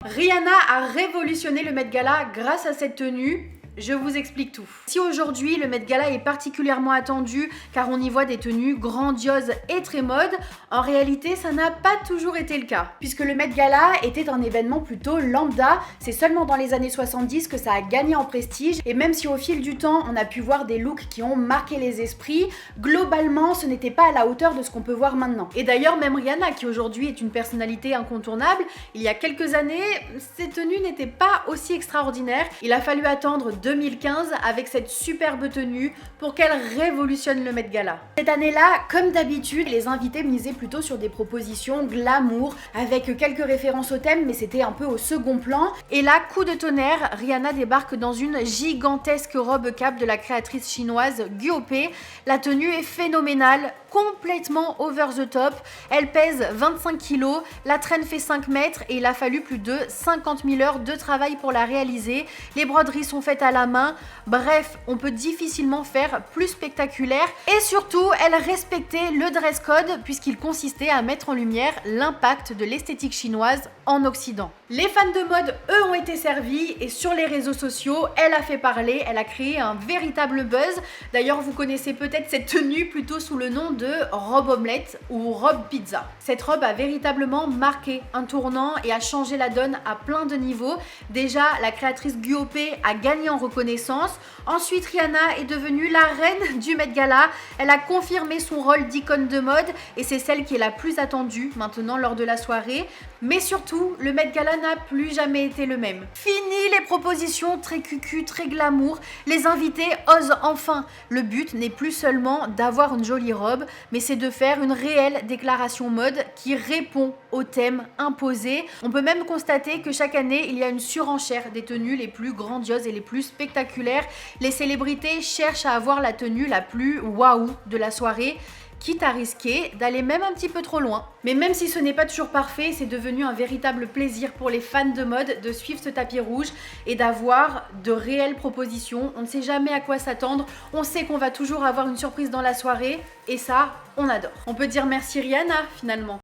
Rihanna a révolutionné le Met Gala grâce à cette tenue. Je vous explique tout. Si aujourd'hui le Met Gala est particulièrement attendu car on y voit des tenues grandioses et très mode, en réalité ça n'a pas toujours été le cas. Puisque le Met Gala était un événement plutôt lambda, c'est seulement dans les années 70 que ça a gagné en prestige et même si au fil du temps on a pu voir des looks qui ont marqué les esprits, globalement ce n'était pas à la hauteur de ce qu'on peut voir maintenant. Et d'ailleurs même Rihanna qui aujourd'hui est une personnalité incontournable, il y a quelques années, ses tenues n'étaient pas aussi extraordinaires. Il a fallu attendre 2015 avec cette superbe tenue pour qu'elle révolutionne le Met Gala. Cette année-là, comme d'habitude, les invités misaient plutôt sur des propositions glamour avec quelques références au thème, mais c'était un peu au second plan. Et là, coup de tonnerre, Rihanna débarque dans une gigantesque robe cape de la créatrice chinoise Guopei. La tenue est phénoménale, complètement over the top. Elle pèse 25 kg, la traîne fait 5 mètres et il a fallu plus de 50 000 heures de travail pour la réaliser. Les broderies sont faites à la main. Bref, on peut difficilement faire plus spectaculaire. Et surtout, elle respectait le dress code puisqu'il consistait à mettre en lumière l'impact de l'esthétique chinoise en Occident. Les fans de mode, eux, ont été servis et sur les réseaux sociaux, elle a fait parler, elle a créé un véritable buzz. D'ailleurs, vous connaissez peut-être cette tenue plutôt sous le nom de robe omelette ou robe pizza. Cette robe a véritablement marqué un tournant et a changé la donne à plein de niveaux. Déjà, la créatrice Guopei a gagné en reconnaissance. Ensuite, Rihanna est devenue la reine du Met Gala. Elle a confirmé son rôle d'icône de mode et c'est celle qui est la plus attendue maintenant lors de la soirée. Mais surtout, le Met Gala n'a plus jamais été le même. Fini les propositions très cucu, très glamour. Les invités osent enfin. Le but n'est plus seulement d'avoir une jolie robe, mais c'est de faire une réelle déclaration mode qui répond au thème imposé. On peut même constater que chaque année, il y a une surenchère des tenues les plus grandioses et les plus spectaculaires. Les célébrités cherchent à avoir la tenue la plus waouh de la soirée, quitte à risquer d'aller même un petit peu trop loin. Mais même si ce n'est pas toujours parfait, c'est devenu un véritable plaisir pour les fans de mode de suivre ce tapis rouge et d'avoir de réelles propositions. On ne sait jamais à quoi s'attendre, on sait qu'on va toujours avoir une surprise dans la soirée et ça, on adore. On peut dire merci Rihanna finalement.